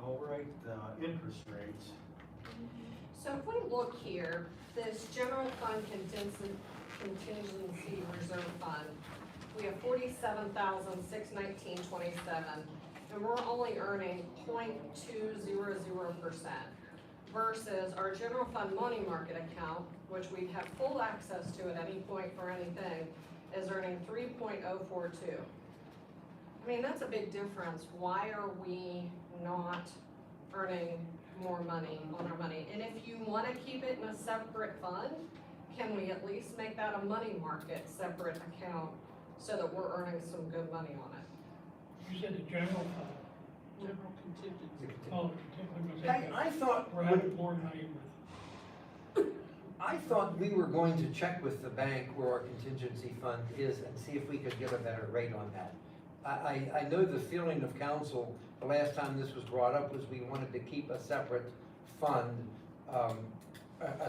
All right, interest rates. So if we look here, this general fund contingency reserve fund, we have 47,619.27, and we're only earning 0.200%. Versus our general fund money market account, which we have full access to at any point for anything, is earning 3.042. I mean, that's a big difference. Why are we not earning more money on our money? And if you want to keep it in a separate fund, can we at least make that a money market separate account so that we're earning some good money on it? You said the general fund. General contingency. Oh, I thought, we're having more money with. I thought we were going to check with the bank where our contingency fund is and see if we could get a better rate on that. I know the feeling of council, the last time this was brought up, was we wanted to keep a separate fund, a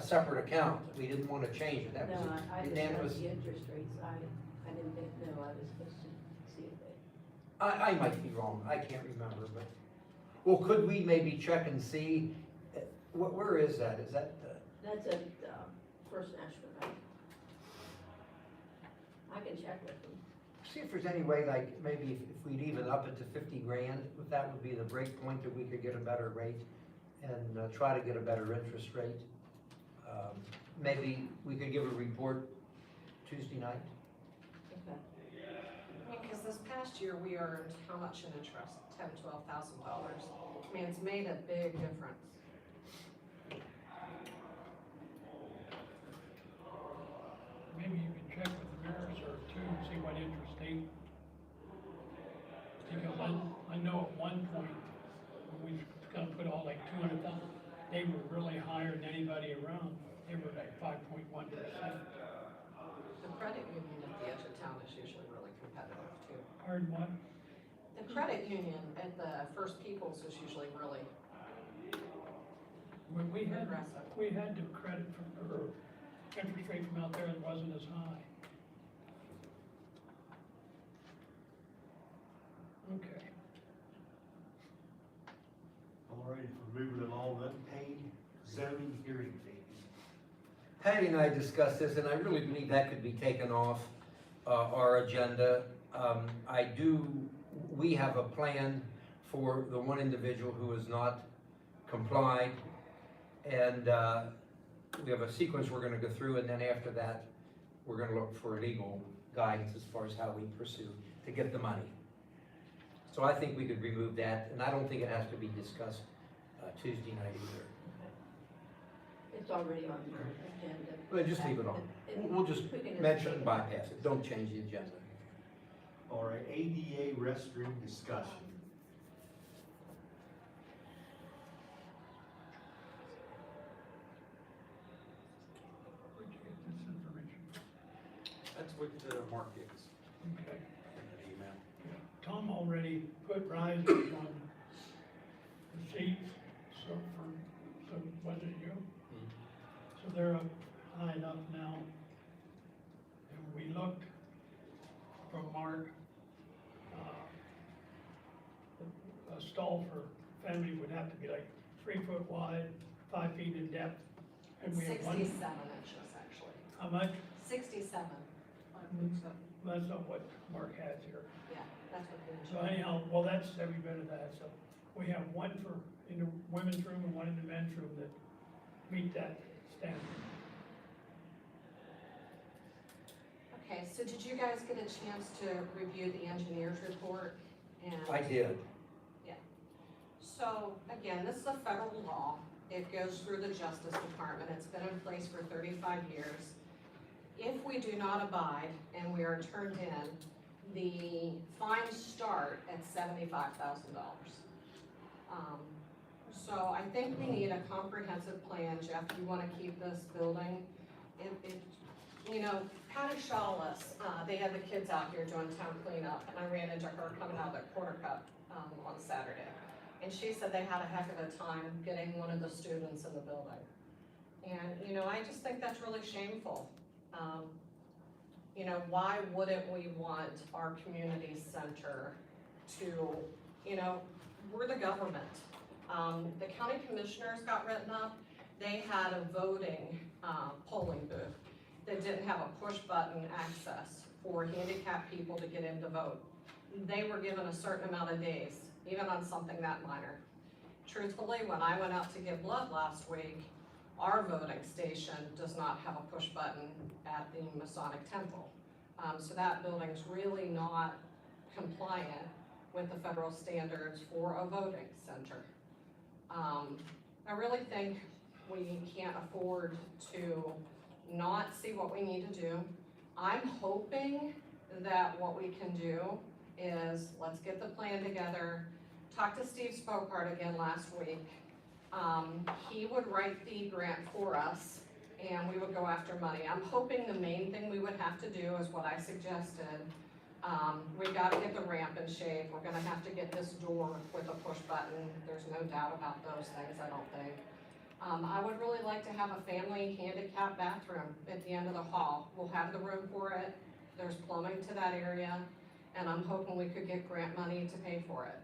separate account. We didn't want to change it. That was No, I just unanimous. heard the interest rates, I didn't think, no, I was supposed to see if they. I might be wrong, I can't remember, but, well, could we maybe check and see, where is that? Is that, That's at, First National Bank. I can check with them. see if there's any way, like, maybe if we'd even up it to 50 grand, if that would be the break point that we could get a better rate and try to get a better interest rate. Maybe we could give a report Tuesday night. Okay. Because this past year, we earned how much in interest? $10,000, $12,000. I mean, it's made a big difference. Maybe you can check with the Meyersdale too and see what interest they. Because I know at one point, when we was gonna put all like 200,000, they were really higher than anybody around. They were like 5.1%. The credit union at the edge of town is usually really competitive too. Hard one. The credit union at the First Peoples is usually really When we had aggressive. the credit from, or interest rate from out there that wasn't as high. Okay. All right, if we're moving along, unpaid zoning hearing fees. Patty and I discussed this, and I really believe that could be taken off our agenda. We have a plan for the one individual who has not complied, and we have a sequence we're gonna go through, and then after that, we're gonna look for legal guidance as far as how we pursue to get the money. So I think we could remove that, and I don't think it has to be discussed Tuesday night either. It's already on the agenda. Well, just leave it on. We'll just We can mention and bypass it. Don't change the agenda. All right, ADA restroom discussion. Where'd you get this information? That's what Mark gets Okay. in the email. Tom already put risers on the seats, so was it you? So they're up high enough now. And we looked from Mark, a stall for family would have to be like 3 foot wide, 5 feet in depth. And we have 67 inches, actually. How much? 67. That's not what Mark has here. Yeah, that's what the So anyhow, well, that's every bit of that, so we have one in the women's room and one in the men's room that meet that standard. Okay, so did you guys get a chance to review the engineer's report? And I did. so, again, this is a federal law. It goes through the Justice Department. It's been in place for 35 years. If we do not abide and we are turned in, the fines start at $75,000. So I think we need a comprehensive plan. Jeff, you wanna keep this building? You know, Patty Shawless, they had the kids out here doing town cleanup, and I ran into her coming out of the quarter cup, on Saturday. And she said they had a heck of a time getting one of the students in the building. And, you know, I just think that's really shameful. You know, why wouldn't we want our community center to, you know, we're the government. The county commissioners got written up. They had a voting, polling booth that didn't have a push button access for handicapped people to get in to vote. They were given a certain amount of days, even on something that minor. Truthfully, when I went out to give blood last week, our voting station does not have a push button at the Masonic Temple. So that building's really not compliant with the federal standards for a voting center. I really think we can't afford to not see what we need to do. I'm hoping that what we can do is, let's get the plan together. Talked to Steve Spokart again last week. He would write the grant for us and we would go after money. I'm hoping the main thing we would have to do is what I suggested. We've got to get the ramp in shape. We're gonna have to get this door with a push button. There's no doubt about those things, I don't think. I would really like to have a family handicap bathroom at the end of the hall. We'll have the room for it. There's plumbing to that area, and I'm hoping we could get grant money to pay for it.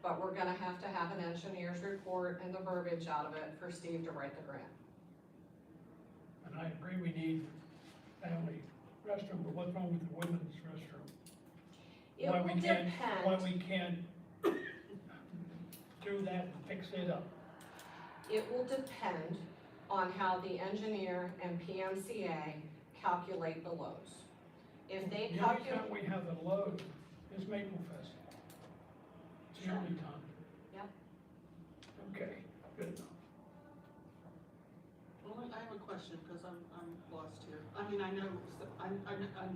But we're gonna have to have an engineer's report and the verbiage out of it for Steve to write the grant. And I agree we need family restroom, but what's wrong with the women's restroom? It Why will we can't- Why depend, we can't do that and fix it up? it will depend on how the engineer and PMCA calculate the loads. If they The only calculate, time we have a load is Maple Fest. It's the only time. Yep. Okay, good enough. Well, I have a question, because I'm lost here. I mean, I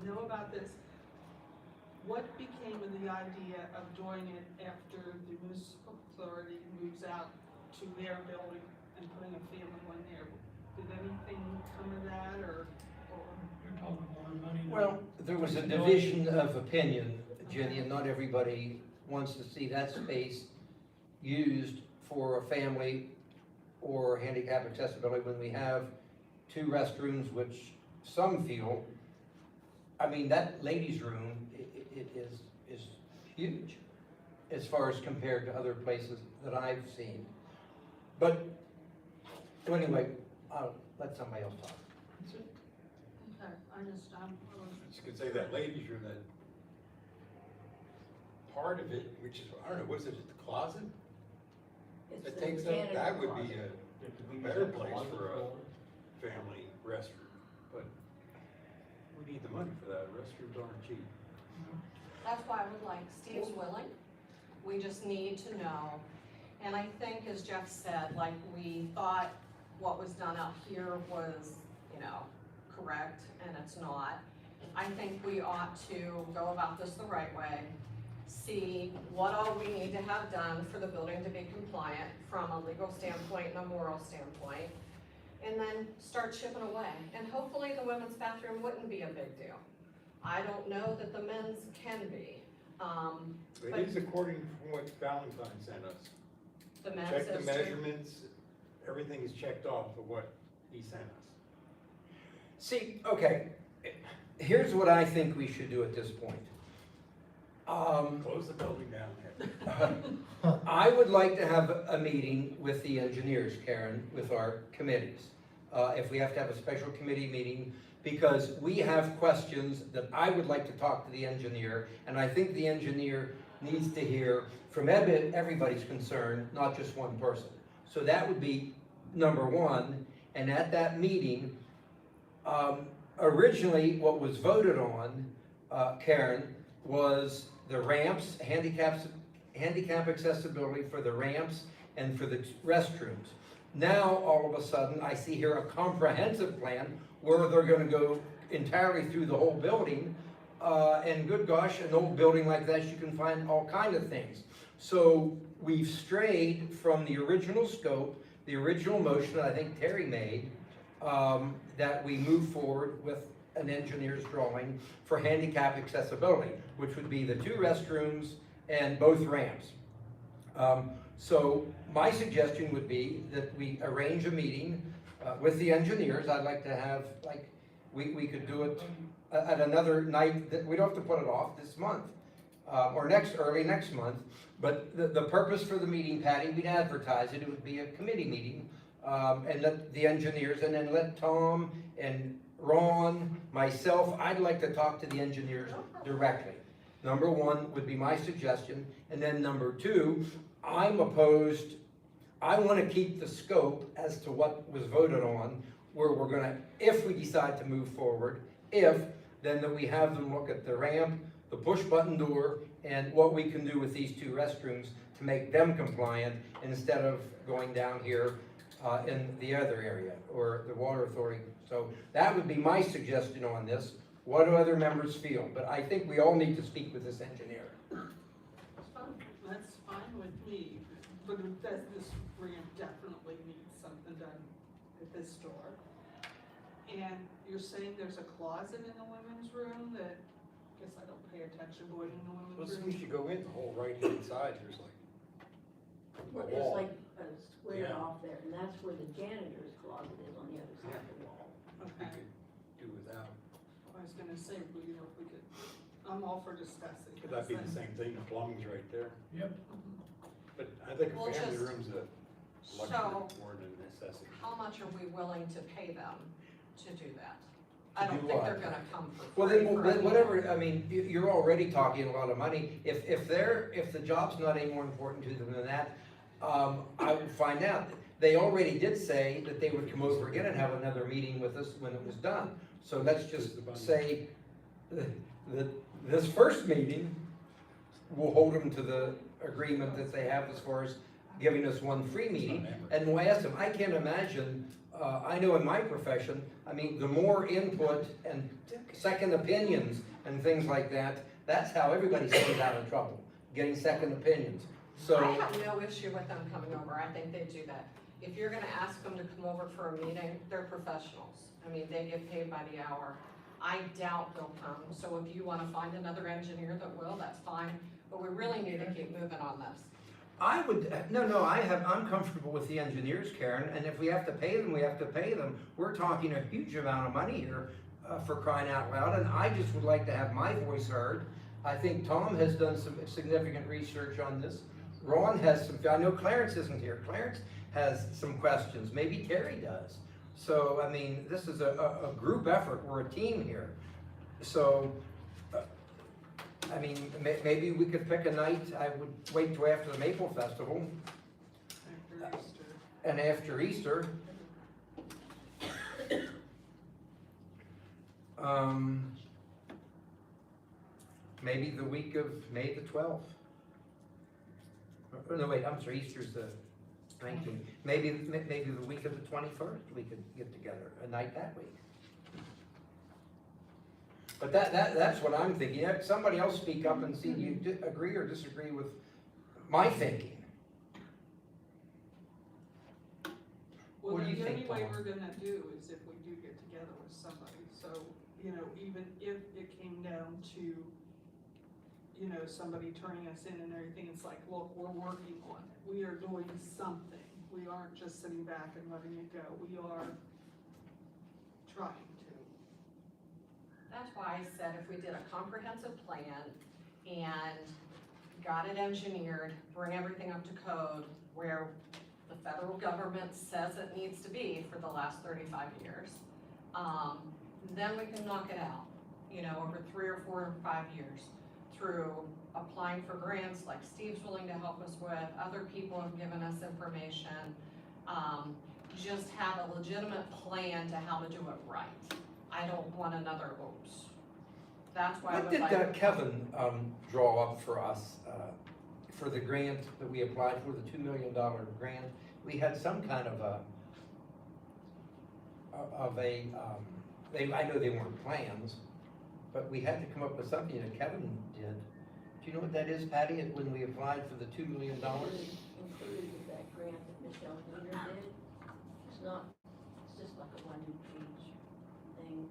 know about this. What became of the idea of doing it after the municipal authority moves out to their building and putting a family one there? Did anything come of that, or? You're talking more money now. Well, there was a division of opinion, Jenny, and not everybody wants to see that space used for a family or handicap accessibility when we have two restrooms, which some feel, I mean, that ladies' room, it is huge as far as compared to other places that I've seen. But, so anyway, I'll let somebody else talk. That's it. Okay, You could say that ladies' room, that part of it, which is, I don't know, what's it, the closet? It's It the takes up, janitor that would be closet. a better place for a family restroom, but we need the money for that, restrooms aren't cheap. that's why I would like, Steve's willing, we just need to know. And I think, as Jeff said, like, we thought what was done out here was, correct, and it's not. I think we ought to go about this the right way, see what all we need to have done for the building to be compliant from a legal standpoint and a moral standpoint, and then start chipping away. And hopefully the women's bathroom wouldn't be a big deal. I don't know that the men's can be. But It is according to what Valentine sent us. the men's Check the is too. measurements, everything is checked off of what he sent us. See, okay, here's what I think we should do at this point. Close the building down. I would like to have a meeting with the engineers, Karen, with our committees. If we have to have a special committee meeting, because we have questions that I would like to talk to the engineer, and I think the engineer needs to hear from everybody's concern, not just one person. So that would be number one, and at that meeting, originally what was voted on, Karen, was the ramps, handicap accessibility for the ramps and for the restrooms. Now, all of a sudden, I see here a comprehensive plan where they're gonna go entirely through the whole building. And good gosh, an old building like that, you can find all kinds of things. So we've strayed from the original scope, the original motion that I think Terry made, that we move forward with an engineer's drawing for handicap accessibility, which would be the two restrooms and both ramps. So my suggestion would be that we arrange a meeting with the engineers. I'd like to have, we could do it at another night, that we don't have to put it off this month. or early next month. But the purpose for the meeting, Patty, we'd advertise it, it would be a committee meeting, and let the engineers, and then let Tom and Ron, myself, I'd like to talk to the engineers directly. Number one would be my suggestion, and then number two, I'm opposed, I wanna keep the scope as to what was voted on, where we're gonna, if we decide to move forward, then that we have them look at the ramp, the push button door, and what we can do with these two restrooms to make them compliant instead of going down here in the other area, or the water authority. So that would be my suggestion on this. What do other members feel? But I think we all need to speak with this engineer. That's fine with me, but this ramp definitely needs something done at this store. And you're saying there's a closet in the women's room that, guess I don't pay attention going in the Well, women's so room. we should go in the whole right-hand side, there's like Well, a there's wall. like a square Yeah. off there, and that's where the janitor's closet is on the other side of the wall. We Okay, could do without. I was gonna say, well, you know, if we could, I'm all for discussing. Could that be the same thing, the plumbing's right there? Yep. But I think Well, a family just- room's a luxury So- more than a necessity. How much are we willing to pay them to do that? To I don't do think what? they're gonna come for Well, free. then, for then any- whatever, I mean, you're already talking a lot of money. If the job's not any more important to them than that, I would find out. They already did say that they would come over again and have another meeting with us when it was done. So let's just say that this first meeting, we'll hold them to the agreement that they have as far as giving us one free meeting. And we'll ask them, I can't imagine, I know in my profession, I mean, the more input and second opinions and things like that, that's how everybody stays out of trouble, getting second opinions. So, I have no issue with them coming over, I think they do that. If you're gonna ask them to come over for a meeting, they're professionals. I mean, they get paid by the hour. I doubt they'll come, so if you wanna find another engineer that will, that's fine, but we really need to keep moving on this. I would, I'm comfortable with the engineers, Karen, and if we have to pay them, we have to pay them. We're talking a huge amount of money here, for crying out loud, and I just would like to have my voice heard. I think Tom has done some significant research on this. Ron has some, I know Clarence isn't here. Clarence has some questions, maybe Terry does. So, I mean, this is a group effort, we're a team here. So, I mean, maybe we could pick a night, I would wait till after the Maple Festival After Easter. and after Easter. Maybe the week of May the 12th. Oh, no, wait, I'm sorry, Easter's the 19th. Maybe the week of the 21st, we could get together, a night that week. But that's what I'm thinking. Somebody else speak up and see, do you agree or disagree with my thinking? Well, What do then you the think, only way Tom? we're gonna do is if we do get together with somebody, so, you know, even if it came down to, you know, somebody turning us in and everything, it's like, look, we're working on it, we are doing something, we aren't just sitting back and letting it go, we are trying to. That's why I said if we did a comprehensive plan and got it engineered, bring everything up to code where the federal government says it needs to be for the last 35 years, then we can knock it out, you know, over 3 or 4 or 5 years through applying for grants like Steve's willing to help us with, other people have given us information, just have a legitimate plan to how to do it right. I don't want another oops. That's why I What would did like. Kevin draw up for us, for the grant that we applied for, the $2 million grant? We had some kind of I know they weren't plans, but we had to come up with something that Kevin did. Do you know what that is, Patty, when we applied for the $2 million? Included with that grant that Michelle Weiner did. It's not, it's just like a 1-page thing,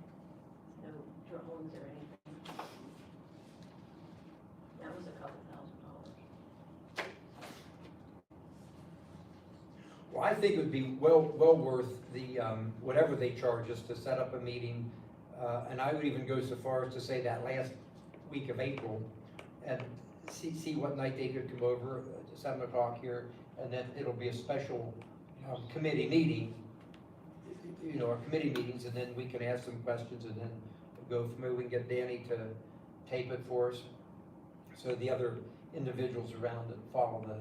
no drawings or anything. That was a couple $1,000. Well, I think it would be well worth the, whatever they charge us to set up a meeting. And I would even go so far as to say that last week of April, and see what night they could come over, 7 o'clock here, and then it'll be a special committee meeting, you know, our committee meetings, and then we can ask some questions, and then go from there. We can get Danny to tape it for us, so the other individuals around that follow the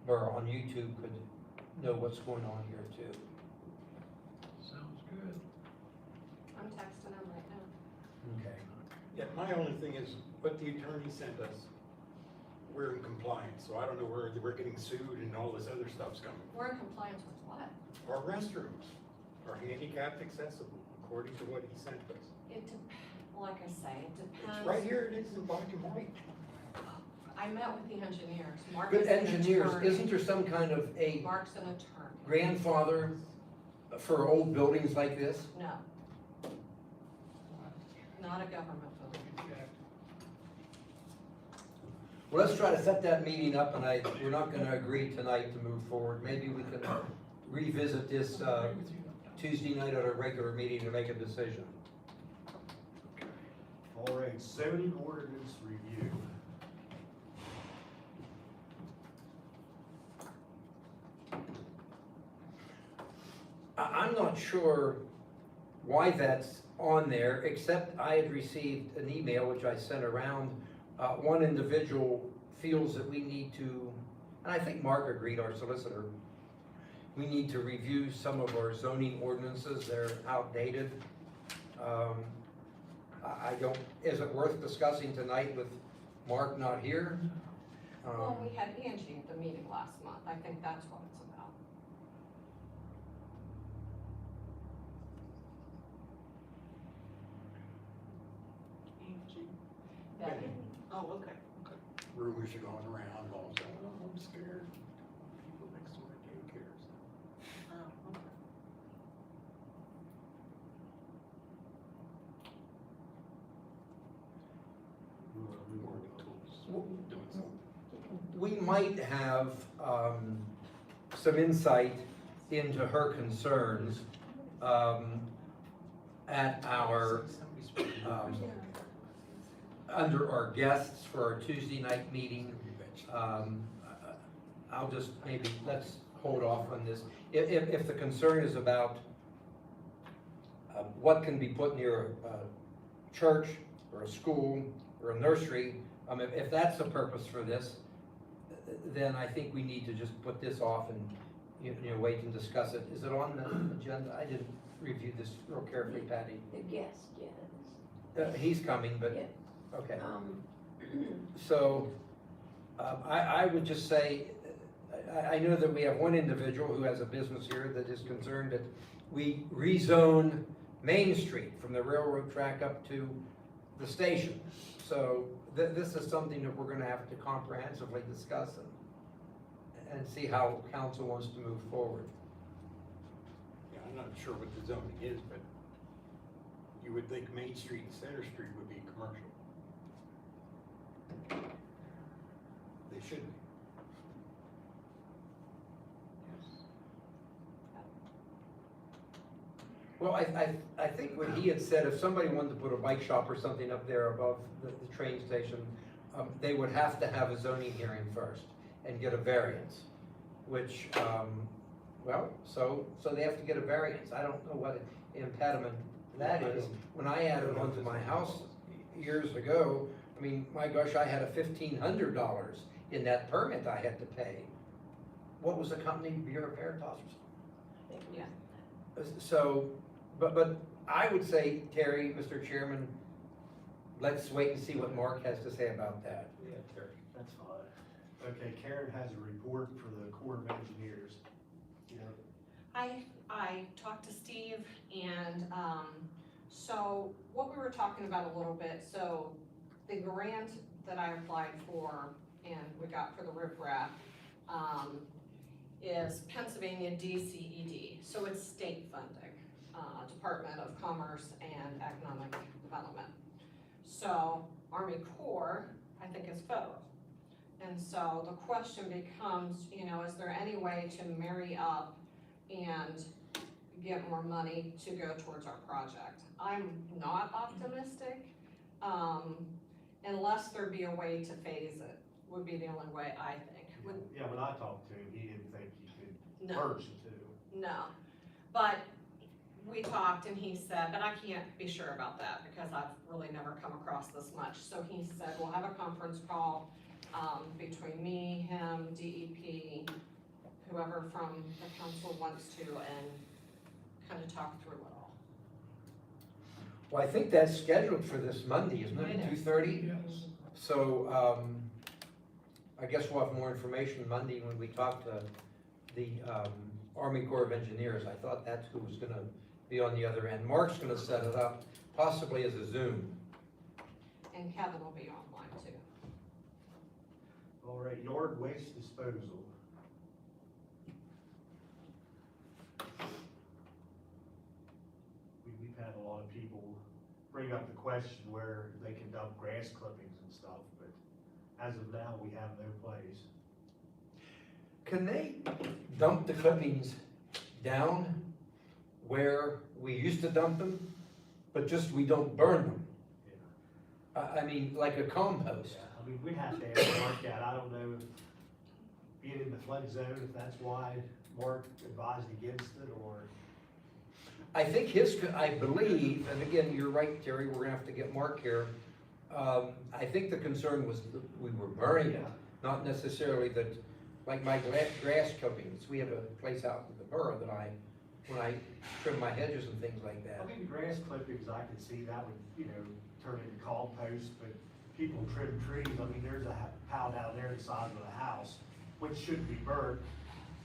borough on YouTube could know what's going on here too. Sounds good. I'm texting him right now. Okay. Yeah, my only thing is, what the attorney sent us, we're in compliance, so I don't know where we're getting sued and all this other stuff's coming. We're in compliance with what? Our restrooms are handicapped accessible, according to what he sent us. Like I say, it depends. It's right here, it is in black and white. I met with the engineers. Mark But is an engineers, attorney. isn't there some kind of a Mark's an attorney. grandfather for old buildings like this? No. Not a government building. Well, let's try to set that meeting up, and we're not gonna agree tonight to move forward. Maybe we can revisit this, Tuesday night at our regular meeting to make a decision. All right, zoning ordinance review. I'm not sure why that's on there, except I had received an email which I sent around. One individual feels that we need to, and I think Mark agreed, our solicitor, we need to review some of our zoning ordinances, they're outdated. I don't, is it worth discussing tonight with Mark not here? Well, we had Angie at the meeting last month. I think that's what it's about. Angie. Betty? Oh, okay, okay. Rumors are going around, all saying, oh, I'm scared. People next door to daycares. Oh, okay. Doing something. We might have some insight into her concerns at our, under our guests for our Tuesday night meeting. I'll just maybe, let's hold off on this. If the concern is about what can be put near a church or a school or a nursery, if that's the purpose for this, then I think we need to just put this off and, you know, wait and discuss it. Is it on the agenda? I didn't review this real carefully, Patty. The guest, yeah, it is. He's coming, but, Yeah. okay. So, I would just say, I know that we have one individual who has a business here that is concerned that we rezone Main Street from the railroad track up to the station. So, this is something that we're gonna have to comprehensively discuss and see how council wants to move forward. Yeah, I'm not sure what the zoning is, but you would think Main Street and Center Street would be commercial. They should be. Well, I think what he had said, if somebody wanted to put a bike shop or something up there above the train station, they would have to have a zoning hearing first and get a variance, which, well, so they have to get a variance. I don't know what impediment that is. When I added one to my house years ago, I mean, my gosh, I had a $1,500 in that permit I had to pay. What was the company, Bureau Veritas or something? Yeah. So, but I would say, Terry, Mr. Chairman, let's wait and see what Mark has to say about that. Yeah, Terry. That's fine. Okay, Karen has a report for the Corps of Engineers. You know, I talked to Steve and, so what we were talking about a little bit, so the grant that I applied for and we got for the riprap, is Pennsylvania DCED, so it's state funding, Department of Commerce and Economic Development. So Army Corps, I think, is federal. And so the question becomes, you know, is there any way to marry up and get more money to go towards our project? I'm not optimistic. unless there be a way to phase it, would be the only way I think. Yeah, when I talked to him, he didn't think you could No, merge the two. no, but we talked and he said, but I can't be sure about that because I've really never come across this much. So he said, we'll have a conference call, between me, him, DEP, whoever from the council wants to, and kind of talk through it all. Well, I think that's scheduled for this Monday, isn't it, It is. 2:30? Yes. So, I guess we'll have more information Monday when we talk to the, Army Corps of Engineers. I thought that's who was gonna be on the other end. Mark's gonna set it up, possibly as a Zoom. And Kevin will be online too. All right, yard waste disposal. We've had a lot of people bring up the question where they can dump grass clippings and stuff, but as of now, we have no place. Can they dump the clippings down where we used to dump them, but just we don't burn them? I mean, like a compost. Yeah, I mean, we have to ask Mark that. I don't know if being in the flood zone, if that's why Mark advised against it, or, I think I believe, and again, you're right, Terry, we're gonna have to get Mark here. I think the concern was that we were burning it, not necessarily that, like my grass clippings, we have a place out in the borough that when I trim my hedges and things like that. I mean, the grass clippings, I could see that would, turn into compost, but people trim trees. I mean, there's a pile down there the size of the house, which should be burnt.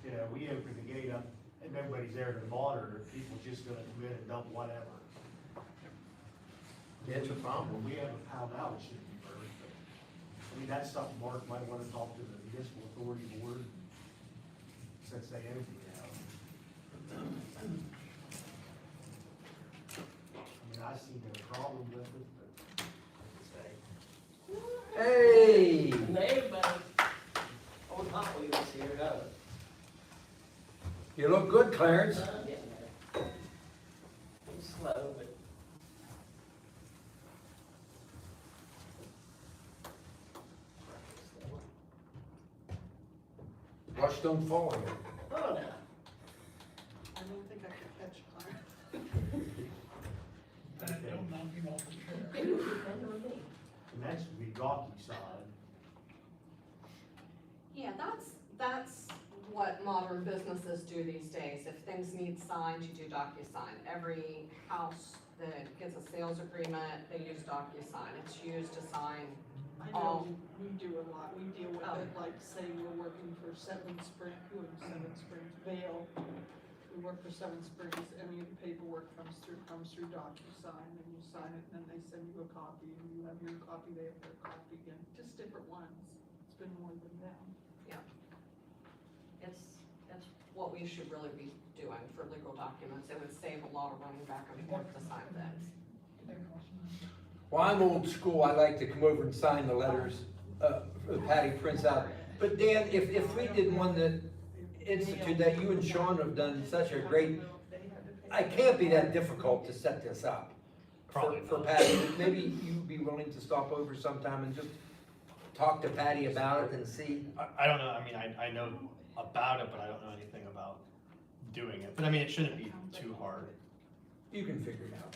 We open the gate up and nobody's there to monitor. People just gonna come in and dump whatever. It's a problem. When we have a pile now, it shouldn't be burnt, but, I mean, that's something Mark might wanna talk to the municipal authority board, since they own it now. I mean, I see no problem with it, but, like I say, Hey! Everybody, old Hot Wheels here, You look good, Clarence. getting there. It's slow, but. Rush don't fall here. Oh, no. I don't think I could catch Clarence. Don't knock him off the chair. It would depend on me. and that's the rocky side. Yeah, that's what modern businesses do these days. If things need signed, you do DocuSign. Every house that gets a sales agreement, they use DocuSign. It's used to sign. I know we do a lot, we deal with it, like say we're working for Seven Springs, Vale. We work for Seven Springs, any of the paperwork comes through DocuSign, and you sign it, and then they send you a copy, and you have your copy, they have their copy, and just different ones. It's been more than that. It's what we should really be doing for legal documents. It would save a lot of running back and forth to sign things. Well, I'm old school, I like to come over and sign the letters, Patty prints out. But Dan, if we did one that institute that you and Sean have done such a great, it can't be that difficult to set this up. For Patty, maybe you'd be willing to stop over sometime and just talk to Patty about it and see. I don't know, I mean, I know about it, but I don't know anything about doing it. But I mean, it shouldn't be too hard. You can figure it out.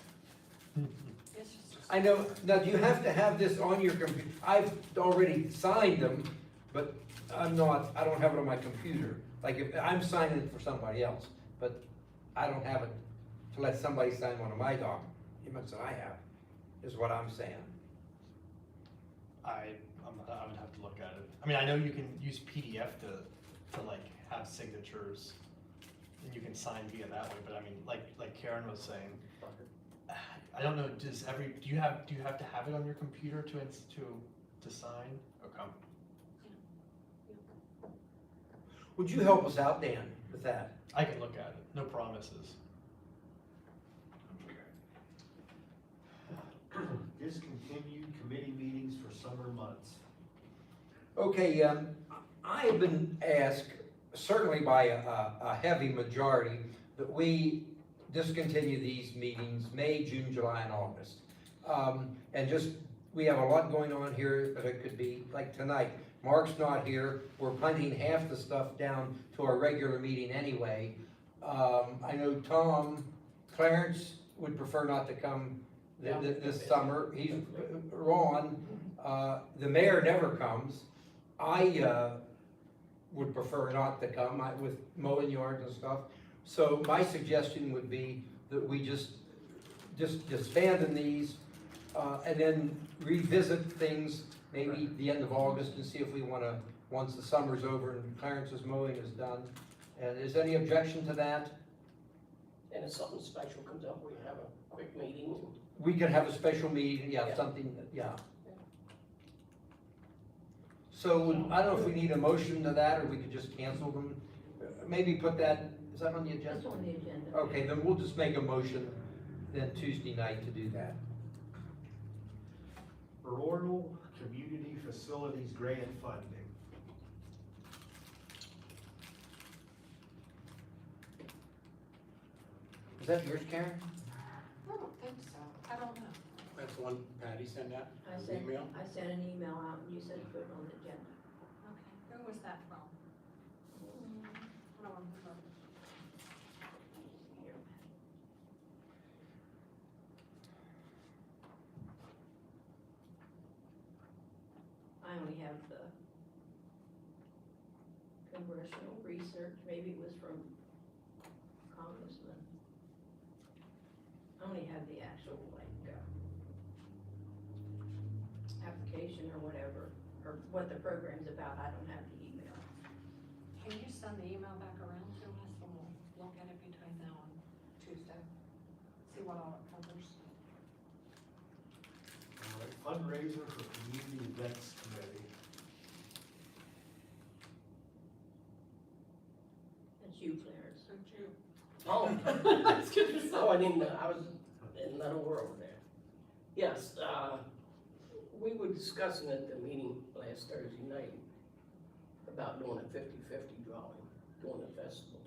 It's just. I know, now do you have to have this on your computer? I've already signed them, but I don't have it on my computer. Like if, I'm signing it for somebody else, but I don't have it to let somebody sign one of my documents that I have, is what I'm saying. I would have to look at it. I mean, I know you can use PDF to like have signatures, and you can sign via that way, but I mean, like Karen was saying, I don't know, do you have to have it on your computer to sign? Okay. Would you help us out, Dan, with that? I can look at it, no promises. Discontinued committee meetings for summer months. Okay, I have been asked, certainly by a heavy majority, that we discontinue these meetings May, June, July, and August. And just we have a lot going on here, but it could be, like tonight, Mark's not here, we're punting half the stuff down to our regular meeting anyway. I know Tom, Clarence would prefer not to come this summer, he's, Ron, the mayor never comes. I, would prefer not to come, with mowing yards and stuff. So my suggestion would be that we just disband in these, and then revisit things maybe the end of August and see if we wanna, once the summer's over and Clarence's mowing is done. And is any objection to that? And if something special comes up, we have a quick meeting. We could have a special meeting, Yeah. something, yeah. So, I don't know if we need a motion to that, or we could just cancel them. Maybe put that, is that on the agenda? That's on the agenda. Okay, then we'll just make a motion then Tuesday night to do that. Rural Community Facilities Grant Funding. Is that yours, Karen? I don't think so, I don't know. That's the one Patty sent out, I sent, email? I sent an email out and you said put it on the agenda. Okay, who was that from? I don't remember. Here. I only have the congressional research, maybe it was from Congressman. I only have the actual, application or whatever, or what the program's about, I don't have the email. Can you send the email back around to us and we'll look at it between now and Tuesday? See what all it covers. All right, fundraiser for Community Events Committee. That's you, Clarence. So June. Oh, That's good to oh, I didn't know, I was in another world there. Yes, we were discussing at the meeting last Thursday night about doing a 50-50 drawing, doing a festival.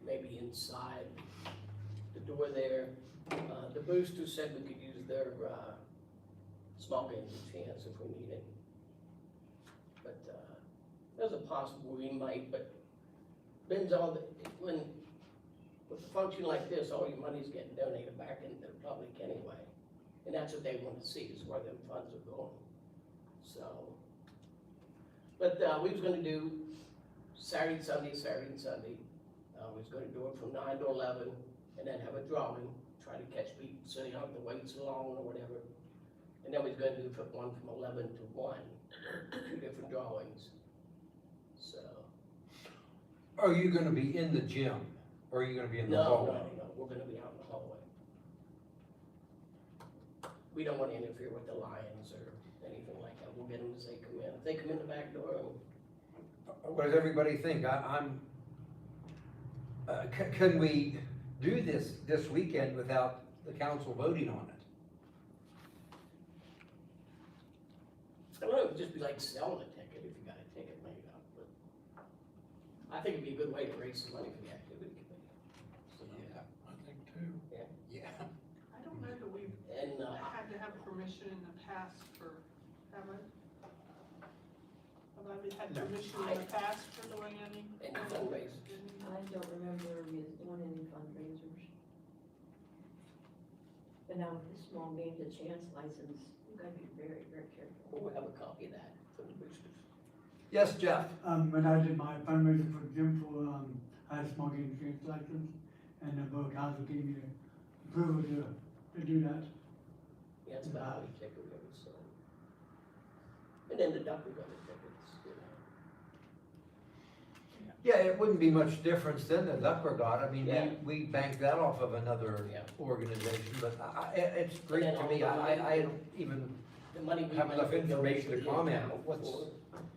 Maybe inside the door there. The booster said we could use their, small games of chance if we need it. But, there's a possible we might, but depends on when, with a function like this, all your money's getting donated back into the public anyway. And that's what they want to see, is where them funds are going. So, but, we was gonna do Saturday and Sunday. We was gonna do it from 9 to 11, and then have a drawing, try to catch people so they don't have to wait so long or whatever. And then we was gonna do one from 11 to 1, 2 different drawings. So, Are you gonna be in the gym, or are you gonna be in the no, hallway? we're gonna be out in the hallway. We don't wanna interfere with the Lions or anything like that. We'll get them to say come in. If they come in the back door, What does everybody think? Can we do this weekend without the council voting on it? I don't know, it'd just be like selling a ticket if you got a ticket made up, but I think it'd be a good way to raise some money for the activity committee. So, Yeah. I think too. Yeah. I don't know that we've and, had to have permission in the past for, have I? Have I had No. permission in the past for doing any? fundraisers. I don't remember doing any fundraisers. But now with the small games of chance license, you've got to be very, very careful. We'll have a copy of that for the boosters. Yes, Jeff? When I did my fundraiser for the gym pool, I had a small game change license, and the borough council gave me the approval to do that. Yeah, it's about how we take it over, so. And then the Duck River tickets, you know. Yeah, it wouldn't be much difference than the Duck Regatta. I mean, Yeah. we banked that off of another Yeah. organization, but it's great And to then me. all the I don't even, The money we Have make enough would go information into to the comment. account What's- for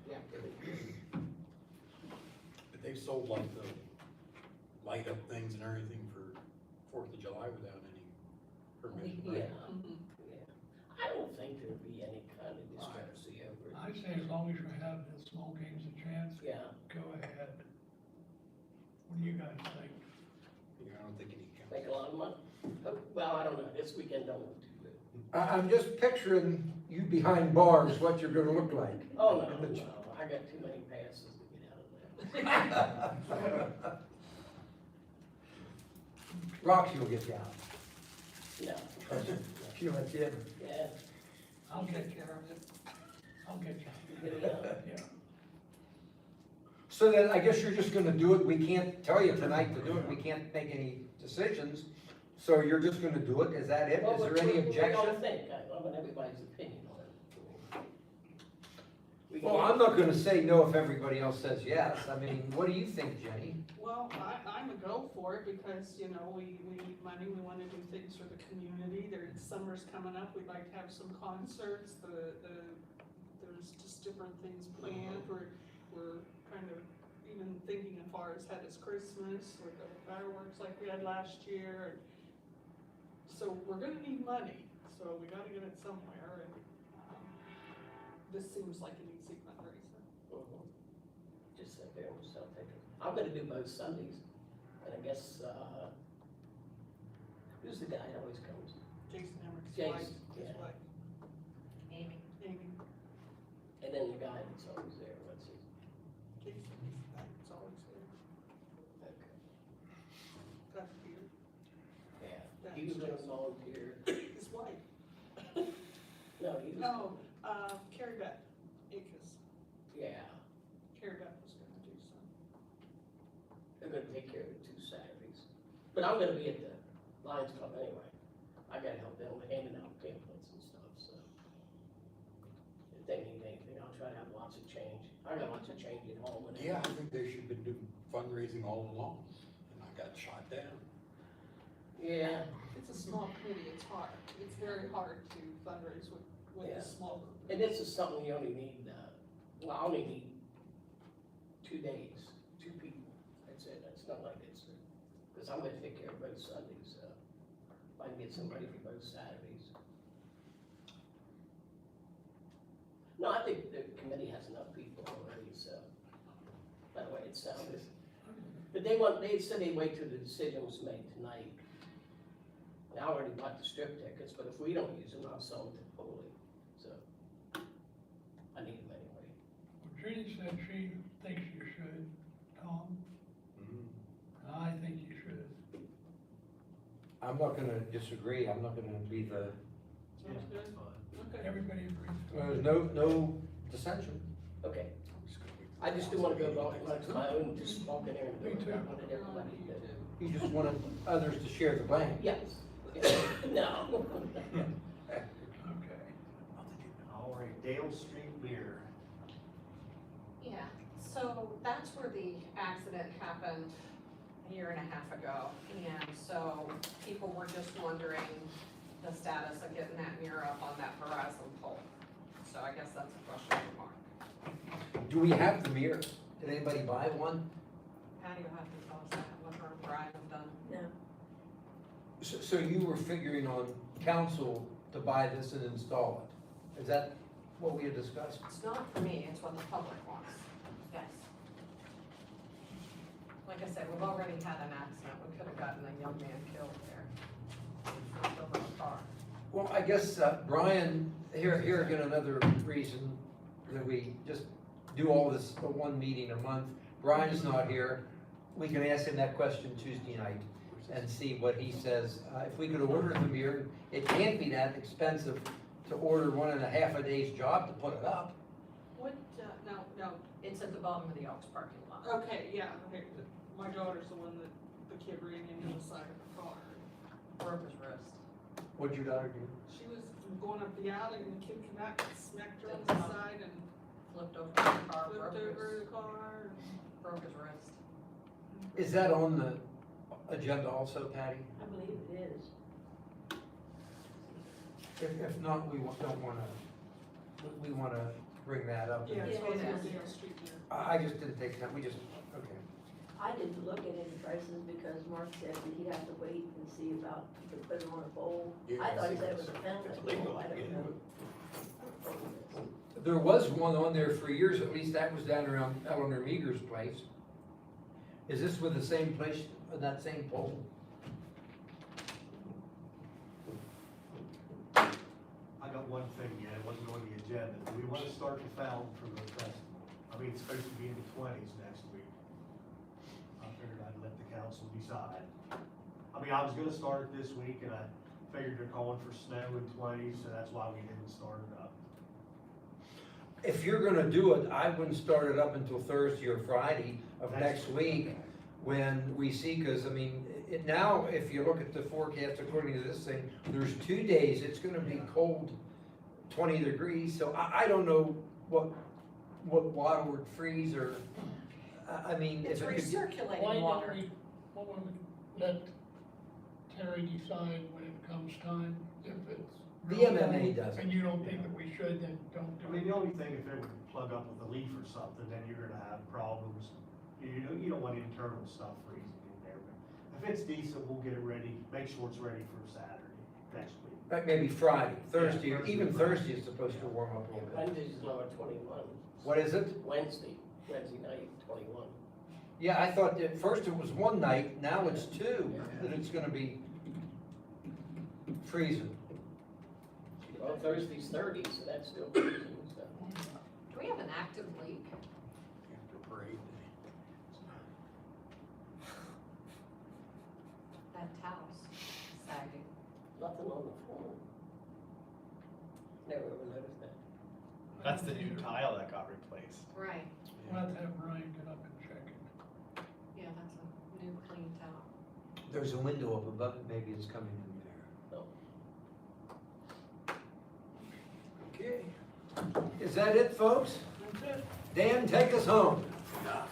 the activity. But they sold like the light up things and everything for 4th of July without any permission, Yeah, right? yeah. I don't think there'd be any kind of discrepancy over it. I say as long as you have the small games of chance, Yeah, go ahead. What do you guys think? Yeah, I don't think any make counts. a lot of money. Well, I don't know, this weekend don't look too good. I'm just picturing, you behind bars, what you're gonna look like. Oh, no, no, I got too many passes to get out of there. Roxy will get you out. No, She'll let you in. yeah, I'll get care of it. I'll get you. get it out. Yeah. So then I guess you're just gonna do it, we can't tell you tonight to do it, we can't make any decisions, so you're just gonna do it, is that it? Well, Is there what any do y'all objection? think? I want everybody's opinion on it. We Well, can't- I'm not gonna say no if everybody else says yes, I mean, what do you think, Jenny? Well, I'm a go for it because, you know, we need money, we wanna do things for the community, there's, summer's coming up, we'd like to have some concerts, there's just different things planned, we're kind of even thinking as far as had as Christmas with the fireworks like we had last year, and so we're gonna need money, so we gotta get it somewhere, and, this seems like an easy fundraiser. Mhm. Just sit there and just take it. I'm gonna do both Sundays, and I guess, who's the guy that always comes? Jason Emmerich, Jason, his yeah. wife, Amy. Amy, And then the guy that's always there, what's his? Jason, that's always there, Okay. got the beard, Yeah, he was gonna volunteer. his wife. No, he was, No, Carrie Beth Akes, yeah, Carrie Beth was gonna do some. they're gonna take care of it 2 Saturdays. But I'm gonna be at the Lions Club anyway. I gotta help them with handing out pamphlets and stuff, so. If they need anything, I'll try to have lots of change. I got lots of change at home. and Yeah, I think they should have been doing fundraising all along, and I got shot down. Yeah, It's a small committee, it's hard, it's very hard to fundraise with Yeah. a small group. and this is something you only need, well, I only need 2 days, 2 people. That's it, it's not like it's, because I'm gonna take care of both Sundays, so. If I can get somebody for both Saturdays. No, I think the committee has enough people already, so, by the way it sounded. But they said they'd wait till the decision was made tonight. And I already bought the strip tickets, but if we don't use them, I'll sell them to Foley, so. I need them anyway. Well, Judy said she thinks you should, Tom, and I think you should. I'm not gonna disagree, I'm not gonna be the, Sounds good? Okay. Everybody agrees. there's no dissension. Okay, I just didn't wanna go like my own, just walk in there and do it, I wanted everybody to. You just wanted others to share the blame. Yes, no. Okay. All right, Dale Street Beer. Yeah, so that's where the accident happened a year and a half ago. And so people were just wondering the status of getting that mirror up on that Verizon pole. So I guess that's a question mark. Do we have the mirror? Did anybody buy one? Patty will have to tell us that, what her and Brian have done. No, So you were figuring on council to buy this and install it? Is that what we had discussed? It's not for me, it's what the public wants. Yes. Like I said, we've already had an accident. We could have gotten a young man killed there. Flipped over a car. Well, I guess, Brian, here again, another reason that we just do all this at one meeting a month. Brian's not here. We can ask him that question Tuesday night and see what he says. If we could order the mirror, it can't be that expensive to order 1.5 a day's job to put it up. What, no, It's at the bottom of the Elks parking lot. okay, yeah, okay, my daughter's the one that the kid ran into the side of the car. Broke his wrist. What'd your daughter do? She was going up the alley and the kid came out and smacked her on the side and Flipped over the car, flipped over the car. broke his wrist. Is that on the agenda also, Patty? I believe it is. If not, don't wanna, we wanna bring that up. Yeah, it's Yeah, on it is. Meyersdale Street there. I just didn't take time, we just, okay. I didn't look at any prices because Mark said that he'd have to wait and see about, if he put it on a pole. Yeah, I thought he I said it think was a it's family legal, pole, I don't yeah. know. There was one on there for years, at least that was down around Eleanor Meager's place. Is this with the same place, that same pole? I got one thing yet, it wasn't on the agenda. Do we wanna start the fountain for the festival? I mean, it's supposed to be in the 20s next week. I figured I'd let the council decide. I mean, I was gonna start it this week, and I figured they're calling for snow in 20s, so that's why we didn't start it up. If you're gonna do it, I wouldn't start it up until Thursday or Friday of next week when we see, cause I mean, now, if you look at the forecast according to this thing, there's 2 days, it's gonna be cold, 20 degrees, so I don't know what water would freeze or, I mean, It's if it could. recirculating Why water. don't we, what would we let Terry decide when it comes time, if it's. The real MMA cold, does it. And you don't think that we should, then don't I do mean, it. the only thing, if it would plug up with a leaf or something, then you're gonna have problems. You don't want internal stuff freezing in there, but if it's decent, we'll get it ready, make sure it's ready for Saturday, next week. Like maybe Friday, Thursday, Yeah, Thursday, even Friday. Thursday is supposed to warm up a little bit. Wednesday's number 21. What is it? Wednesday night, 21. Yeah, I thought at first it was one night, now it's 2, that it's gonna be freezing. Well, Thursday's 30, so that's still freezing, so. Do we have an active leak? After parade day. That towel's sagging. Nothing on the floor. Never even noticed that. That's the new tile that got replaced. Right, We'll have to have Ryan get up and check it. yeah, that's a new clean towel. There's a window up above it, maybe it's coming in there. No. Okay. Is that it, folks? That's it. Dan, take us home. Yeah.